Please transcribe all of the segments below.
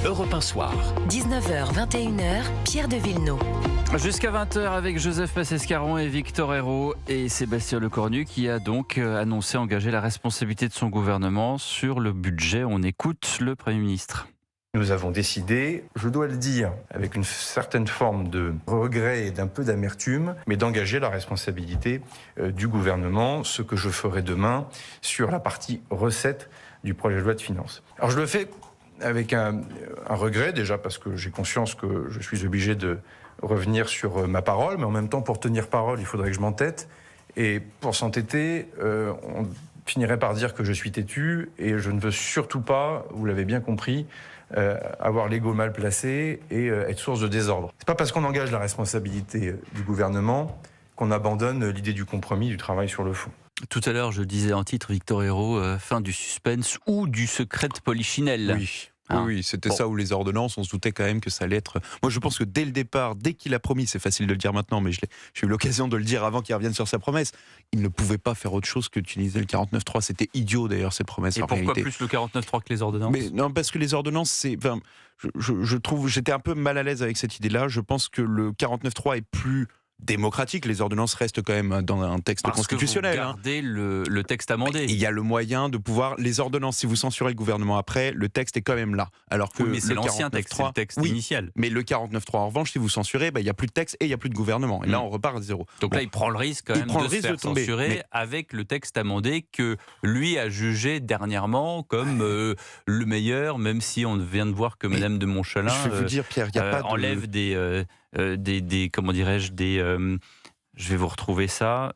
Europe 1 Soir. 19h, 21h, Pierre de Villeneuve. Jusqu'à 20h avec Joseph Massescaron et Victor Ayrault et Sébastien Lecornu qui a donc annoncé engager la responsabilité de son gouvernement sur le budget. On écoute le Premier ministre. Nous avons décidé, je dois le dire, avec une certaine forme de regret et d'un peu d'amertume, mais d'engager la responsabilité du gouvernement, ce que je ferai demain sur la partie recette du projet de loi de finances. Alors je le fais avec un regret déjà parce que j'ai conscience que je suis obligé de revenir sur ma parole, mais en même temps pour tenir parole il faudrait que je m'entête et pour s'entêter on finirait par dire que je suis têtu et je ne veux surtout pas, vous l'avez bien compris, avoir l'ego mal placé et être source de désordre. C'est pas parce qu'on engage la responsabilité du gouvernement qu'on abandonne l'idée du compromis, du travail sur le fond. Tout à l'heure, je disais en titre, Victor Ayrault, fin du suspense ou du secret de Polichinelle. Oui. Oui, c'était ça où les ordonnances, on se doutait quand même que ça allait être... Moi, je pense que dès le départ, dès qu'il a promis, c'est facile de le dire maintenant, mais j'ai eu l'occasion de le dire avant qu'il revienne sur sa promesse, il ne pouvait pas faire autre chose que d'utiliser le 49.3. C'était idiot d'ailleurs, cette promesse. Et en pourquoi réalité. plus le 49.3 que les ordonnances ? Mais non, parce que les ordonnances, c'est... Enfin, je trouve... J'étais un peu mal à l'aise avec cette idée-là. Je pense que le 49.3 est plus démocratique, les ordonnances restent quand même dans un texte constitutionnel. Parce que vous gardez le texte amendé. Il y a le moyen de pouvoir... Les ordonnances, si vous censurez le gouvernement après, le texte est quand même là. Alors que oui, mais c'est l'ancien 49.3, texte, c'est le texte initial. Mais le 49.3, en revanche, si vous censurez, il n'y a plus de texte et il n'y a plus de gouvernement. Et là, on repart à zéro. Donc là, il prend le risque quand même de se faire censurer mais... avec le texte amendé que lui a jugé dernièrement comme le meilleur, même si on vient de voir que Madame de Montchalin je vais vous dire, Pierre, enlève des comment dirais-je, je vais vous retrouver ça.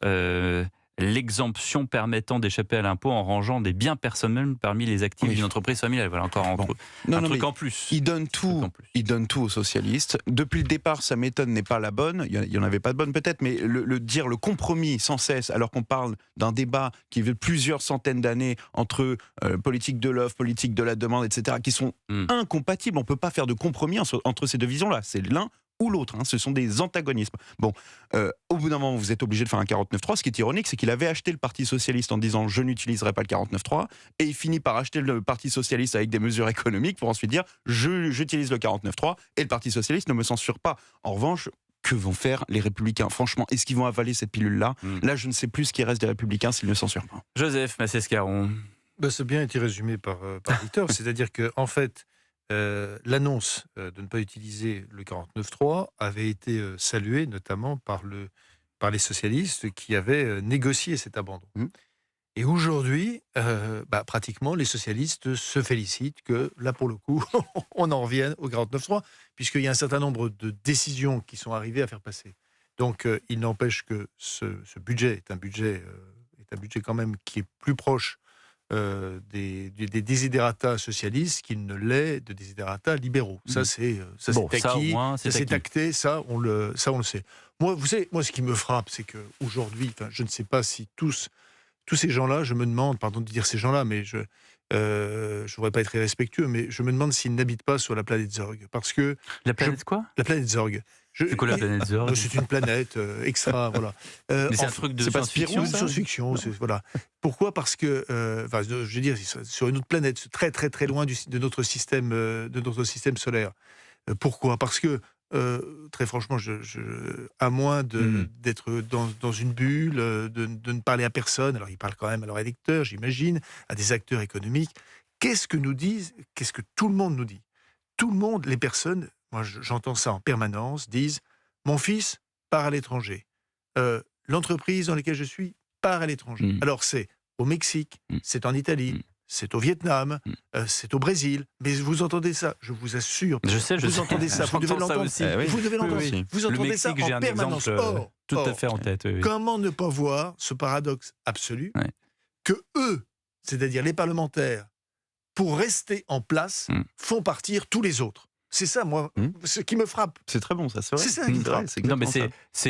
L'exemption permettant d'échapper à l'impôt en rangeant des biens personnels parmi les actifs d'une entreprise familiale. Voilà encore un truc en plus. Il donne tout aux socialistes. Depuis le départ, sa méthode n'est pas la bonne. Il n'y en avait pas de bonne peut-être, mais le compromis sans cesse, alors qu'on parle d'un débat qui veut plusieurs centaines d'années entre politique de l'offre, politique de la demande, etc., qui sont incompatibles. On ne peut pas faire de compromis entre ces deux visions-là. C'est l'un ou l'autre, ce sont des antagonismes. Bon, au bout d'un moment, vous êtes obligé de faire un 49.3. Ce qui est ironique, c'est qu'il avait acheté le Parti Socialiste en disant « je n'utiliserai pas le 49.3 » et il finit par acheter le Parti Socialiste avec des mesures économiques pour ensuite dire « j'utilise le 49.3 et le Parti Socialiste ne me censure pas ». En revanche, que vont faire les Républicains ? Franchement, est-ce qu'ils vont avaler cette pilule-là ? Là, je ne sais plus ce qui reste des Républicains s'ils ne censurent pas. Joseph Massescaron. C'est bien été résumé par Victor, c'est-à-dire qu'en fait, l'annonce de ne pas utiliser le 49.3 avait été saluée notamment par les socialistes qui avaient négocié cet abandon. Et aujourd'hui, pratiquement, les socialistes se félicitent que, là pour le coup, on en revienne au 49.3, puisqu'il y a un certain nombre de décisions qui sont arrivées à faire passer. Donc, il n'empêche que ce budget est un budget quand même qui est plus proche des desiderata socialistes qu'il ne l'est de desiderata libéraux. Ça, c'est acquis, ça c'est acté, ça on le sait. Moi, vous savez, ce qui me frappe, c'est qu'aujourd'hui, je ne sais pas si tous ces gens-là, je me demande, pardon de dire ces gens-là, mais je ne voudrais pas être irrespectueux, mais je me demande s'ils n'habitent pas sur la planète Zorg. Parce que la planète quoi ? La planète Zorg. C'est quoi la planète Zorg ? C'est une planète extra, voilà. Mais c'est un truc de science-fiction, ça ? Science-fiction, voilà. Pourquoi ? Parce que, je veux dire, sur une autre planète, très très très loin de notre système solaire. Pourquoi ? Parce que, très franchement, à moins d'être dans une bulle, de ne parler à personne, alors ils parlent quand même à leurs électeurs, j'imagine, à des acteurs économiques, qu'est-ce que tout le monde nous dit ? Tout le monde, les personnes, moi j'entends ça en permanence, disent « mon fils part à l'étranger, l'entreprise dans laquelle je suis part à l'étranger ». Alors c'est au Mexique, c'est en Italie, c'est au Vietnam, c'est au Brésil, mais vous entendez ça, je vous assure, vous entendez ça, vous devez l'entendre, vous devez l'entendre, vous entendez ça en permanence. Or, tout à fait en tête. Comment ne pas voir ce paradoxe absolu que eux, c'est-à-dire les parlementaires, pour rester en place, font partir tous les autres. C'est ça, moi, ce qui me frappe. C'est très bon, ça, c'est vrai. C'est ça qui me frappe. Non, mais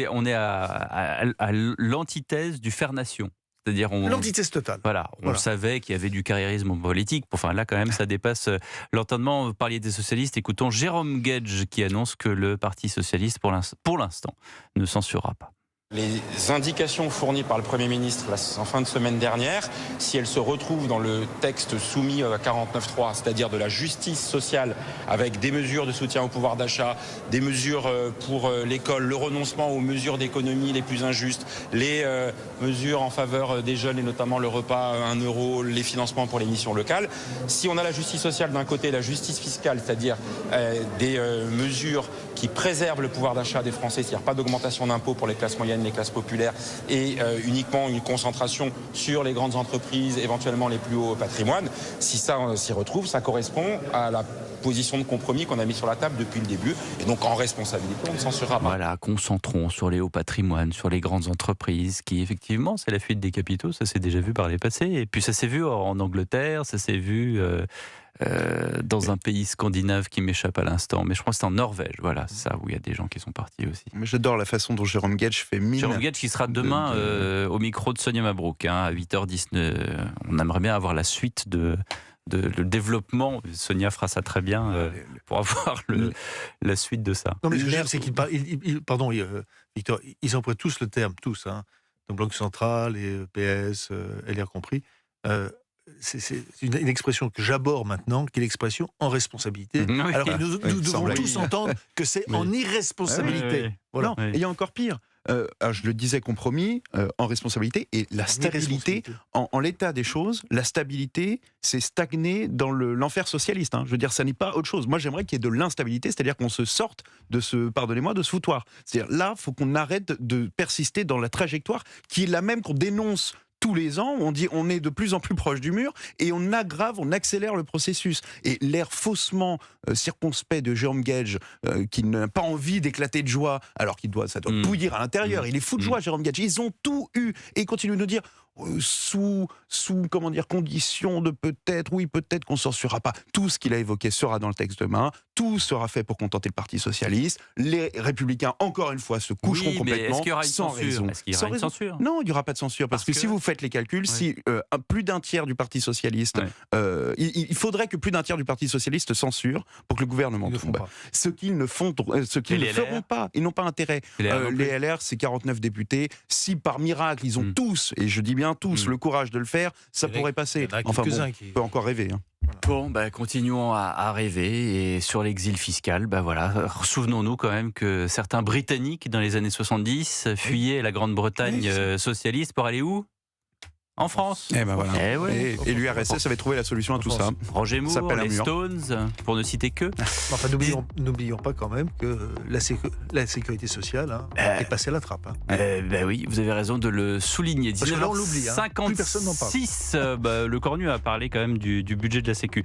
on est à l'antithèse du faire-nation. C'est-à-dire l'antithèse totale. Voilà, on savait qu'il y avait du carriérisme politique. Enfin, là, quand même, ça dépasse l'entendement. Vous parliez des socialistes. Écoutons Jérôme Guedj qui annonce que le Parti socialiste, pour l'instant, ne censurera pas. Les indications fournies par le Premier ministre en fin de semaine dernière, si elles se retrouvent dans le texte soumis à 49.3, c'est-à-dire de la justice sociale avec des mesures de soutien au pouvoir d'achat, des mesures pour l'école, le renoncement aux mesures d'économie les plus injustes, les mesures en faveur des jeunes et notamment le repas à 1 euro, les financements pour les missions locales. Si on a la justice sociale d'un côté, la justice fiscale, c'est-à-dire des mesures qui préservent le pouvoir d'achat des Français, c'est-à-dire pas d'augmentation d'impôts pour les classes moyennes, les classes populaires et uniquement une concentration sur les grandes entreprises, éventuellement les plus hauts patrimoines. Si ça s'y retrouve, ça correspond à la position de compromis qu'on a mis sur la table depuis le début. Et donc en responsabilité, on ne censurera pas. Voilà, concentrons sur les hauts patrimoines, sur les grandes entreprises, qui effectivement, c'est la fuite des capitaux, ça s'est déjà vu par les passés. Et puis ça s'est vu en Angleterre, ça s'est vu dans un pays scandinave qui m'échappe à l'instant, mais je crois que c'est en Norvège, voilà, c'est ça, où il y a des gens qui sont partis aussi. Mais j'adore la façon dont Jérôme Gage fait mine. Jérôme Gage qui sera demain au micro de Sonia Mabrouk, à 8h10. On aimerait bien avoir la suite de le développement. Sonia fera ça très bien pour avoir la suite de ça. Non, mais ce que j'aime, c'est pardon, Victor, ils emploient tous le terme, tous, hein, donc Banque Centrale et PS, LR compris. C'est une expression que j'aborde maintenant, qui est l'expression en responsabilité. Oui. Alors que nous devons tous entendre que c'est en irresponsabilité. Oui. Voilà. Non, et il y a encore pire. Alors je le disais, compromis, en responsabilité, et la stabilité, en l'état des choses, la stabilité, c'est stagner dans l'enfer socialiste. Je veux dire, ça n'est pas autre chose. Moi, j'aimerais qu'il y ait de l'instabilité, c'est-à-dire qu'on se sorte de ce, pardonnez-moi, de ce foutoir. C'est-à-dire, là, il faut qu'on arrête de persister dans la trajectoire qui est la même qu'on dénonce tous les ans, on dit on est de plus en plus proche du mur et on aggrave, on accélère le processus. Et l'air faussement circonspect de Jérôme Gage, qui n'a pas envie d'éclater de joie, alors ça doit bouillir à l'intérieur. Il est fou de joie, Jérôme Gage. Ils ont tout eu et il continue de nous dire sous comment dire, condition de peut-être qu'on censurera pas. Tout ce qu'il a évoqué sera dans le texte demain. Tout sera fait pour contenter le Parti socialiste. Les Républicains, encore une fois, se coucheront complètement. Est-ce qu'il y aura une sans censure raison. Est-ce qu'il y aura une censure ? Non, il n'y aura pas de censure parce que si vous faites les calculs, si plus d'un tiers du Parti socialiste, il faudrait que plus d'un tiers du Parti socialiste censure pour que le gouvernement tombe. Ce qu'ils ne feront pas, ils n'ont pas intérêt. Les LR, c'est 49 députés. Si par miracle ils ont tous, et je dis bien tous, le courage de le faire, ça pourrait passer. Enfin bon, on peut encore rêver. Bon, continuons à rêver. Et sur l'exil fiscal, voilà, souvenons-nous quand même que certains Britanniques, dans les années 70, fuyaient la Grande-Bretagne socialiste pour aller où ? En France. Et l'URSS avait trouvé la solution à tout ça. Roger Moore, les Stones, pour ne citer que. Enfin, n'oublions pas quand même que la sécurité sociale est passée à la trappe. Oui, vous avez raison de le souligner. Parce que là, on l'oublie. Plus personne n'en parle. 1956, le Cornu a parlé quand même du budget de la Sécu.